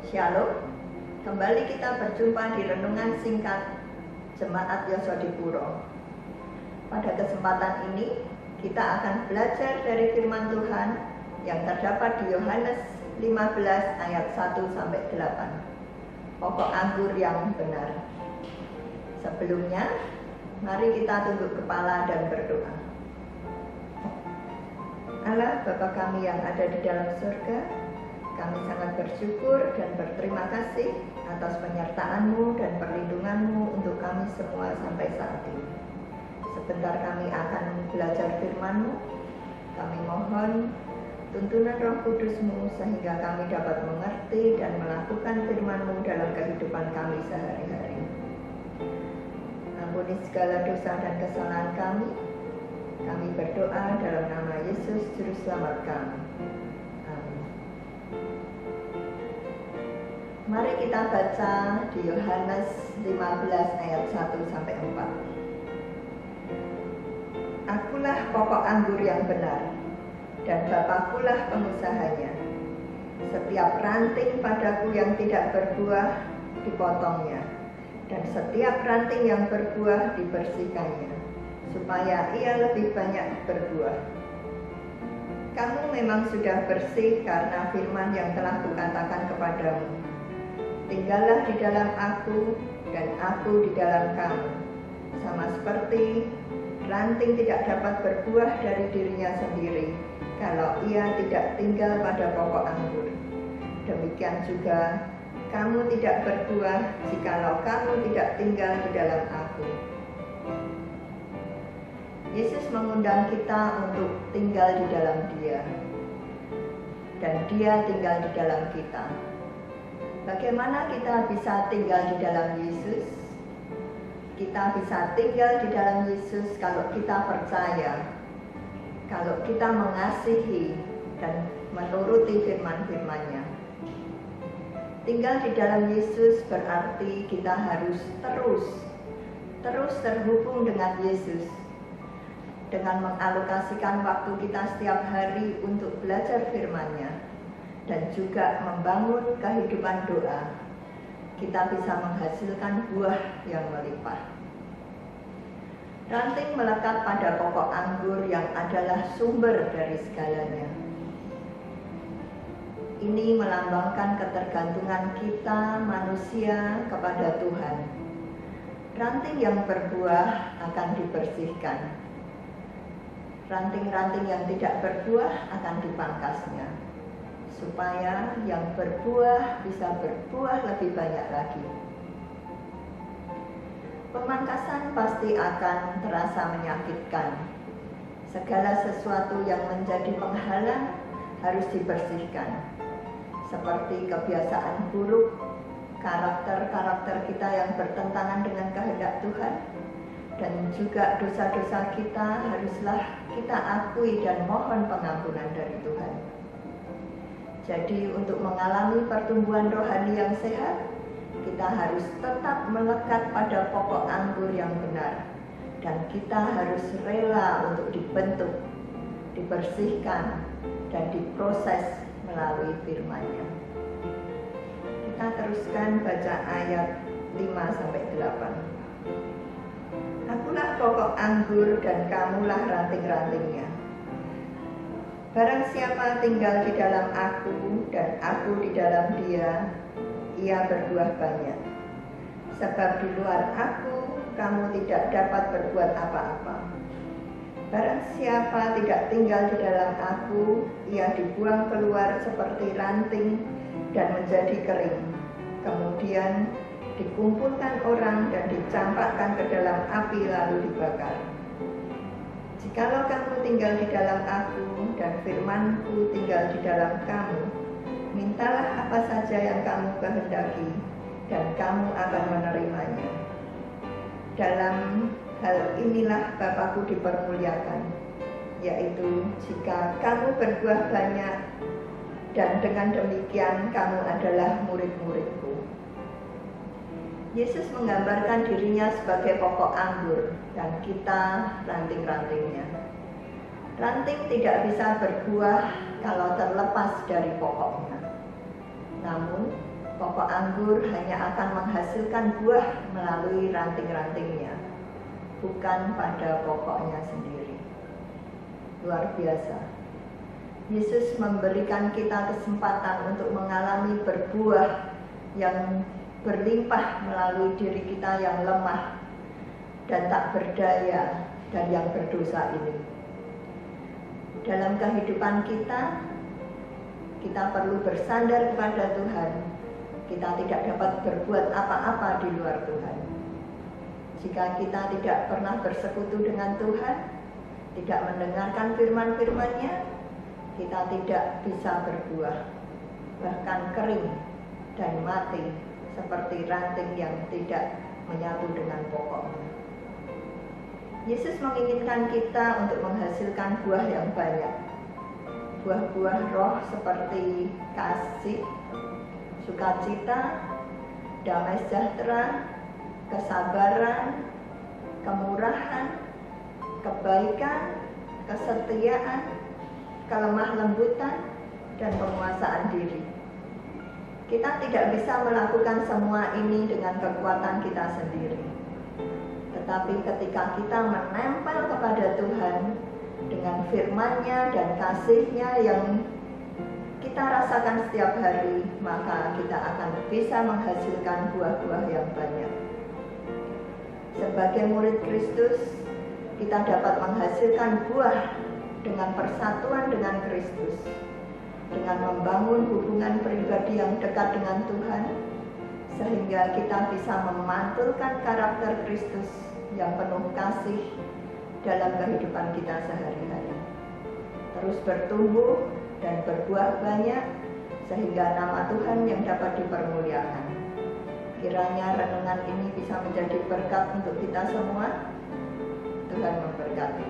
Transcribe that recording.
Shalom, kembali kita berjumpa di renungan singkat Jemaat Yosodipuro. Pada kesempatan ini, kita akan belajar dari firman Tuhan yang terdapat di Yohanes 15 ayat 1-8. Pokok anggur yang benar. Sebelumnya, mari kita tunduk kepala dan berdoa. Allah Bapa kami yang ada di dalam surga, kami sangat bersyukur dan berterima kasih atas penyertaan-Mu dan perlindungan-Mu untuk kami semua sampai saat ini. Sebentar kami akan belajar firman-Mu. Kami mohon tuntunan Roh Kudus-Mu sehingga kami dapat mengerti dan melakukan firman-Mu dalam kehidupan kami sehari-hari. Ampuni segala dosa dan kesalahan kami. Kami berdoa dalam nama Yesus Juru Selamat kami. Mari kita baca di Yohanes 15 ayat 1-4. Akulah pokok anggur yang benar, dan Bapakulah pengusahanya. Setiap ranting padaku yang tidak berbuah, dipotongnya, dan setiap ranting yang berbuah dibersihkannya, supaya ia lebih banyak berbuah. Kamu memang sudah bersih karena firman yang telah Kukatakan kepadamu. Tinggallah di dalam Aku, dan Aku di dalam kamu. Sama seperti ranting tidak dapat berbuah dari dirinya sendiri kalau ia tidak tinggal pada pokok anggur. Demikian juga kamu tidak berbuah jikalau kamu tidak tinggal di dalam Aku. Yesus mengundang kita untuk tinggal di dalam Dia, dan Dia tinggal di dalam kita. Bagaimana kita bisa tinggal di dalam Yesus? Kita bisa tinggal di dalam Yesus kalau kita percaya, kalau kita mengasihi dan menuruti firman-firman-Nya. Tinggal di dalam Yesus berarti kita harus terus terhubung dengan Yesus, dengan mengalokasikan waktu kita setiap hari untuk belajar firman-Nya, dan juga membangun kehidupan doa, kita bisa menghasilkan buah yang melimpah. Ranting melekat pada pokok anggur yang adalah sumber dari segalanya. Ini melambangkan ketergantungan kita manusia kepada Tuhan. Ranting yang berbuah akan dibersihkan. Ranting-ranting yang tidak berbuah akan dipangkasnya, supaya yang berbuah bisa berbuah lebih banyak lagi. Pemangkasan pasti akan terasa menyakitkan. Segala sesuatu yang menjadi penghalang harus dibersihkan, seperti kebiasaan buruk, karakter-karakter kita yang bertentangan dengan kehendak Tuhan, dan juga dosa-dosa kita haruslah kita akui dan mohon pengampunan dari Tuhan. Jadi untuk mengalami pertumbuhan rohani yang sehat, kita harus tetap melekat pada pokok anggur yang benar. Dan kita harus rela untuk dibentuk, dibersihkan, dan diproses melalui firman-Nya. Kita teruskan baca ayat 5-8. Akulah pokok anggur dan kamulah ranting-rantingnya. Barang siapa tinggal di dalam Aku dan Aku di dalam Dia, ia berbuah banyak. Sebab di luar Aku, kamu tidak dapat berbuat apa-apa. Barang siapa tidak tinggal di dalam Aku, ia dibuang keluar seperti ranting dan menjadi kering. Kemudian dikumpulkan orang dan dicampakkan ke dalam api lalu dibakar. Jikalau kamu tinggal di dalam Aku dan firman-Ku tinggal di dalam kamu, mintalah apa saja yang kamu kehendaki, dan kamu akan menerimanya. Dalam hal inilah Bapa-Ku dipermuliakan, yaitu jika kamu berbuah banyak, dan dengan demikian kamu adalah murid-murid-Ku. Yesus menggambarkan dirinya sebagai pokok anggur dan kita ranting-rantingnya. Ranting tidak bisa berbuah kalau terlepas dari pokoknya. Namun, pokok anggur hanya akan menghasilkan buah melalui ranting-rantingnya, bukan pada pokoknya sendiri. Luar biasa. Yesus memberikan kita kesempatan untuk mengalami berbuah yang berlimpah melalui diri kita yang lemah dan tak berdaya dan yang berdosa ini. Dalam kehidupan kita perlu bersandar kepada Tuhan. Kita tidak dapat berbuat apa-apa di luar Tuhan. Jika kita tidak pernah bersekutu dengan Tuhan, tidak mendengarkan firman-firman-Nya, kita tidak bisa berbuah, bahkan kering dan mati seperti ranting yang tidak menyatu dengan pokoknya. Yesus menginginkan kita untuk menghasilkan buah yang banyak. Buah-buah roh seperti kasih, sukacita, damai sejahtera, kesabaran, kemurahan, kebaikan, kesetiaan, kelemah lembutan, dan penguasaan diri. Kita tidak bisa melakukan semua ini dengan kekuatan kita sendiri. Tetapi ketika kita menempel kepada Tuhan dengan firman-Nya dan kasih-Nya yang kita rasakan setiap hari, maka kita akan bisa menghasilkan buah-buah yang banyak. Sebagai murid Kristus, kita dapat menghasilkan buah dengan persatuan dengan Kristus, dengan membangun hubungan pribadi yang dekat dengan Tuhan, sehingga kita bisa memantulkan karakter Kristus yang penuh kasih dalam kehidupan kita sehari-hari. Terus bertumbuh dan berbuah banyak, sehingga nama Tuhan yang dapat dipermuliakan. Kiranya renungan ini bisa menjadi berkat untuk kita semua. Tuhan memberkati.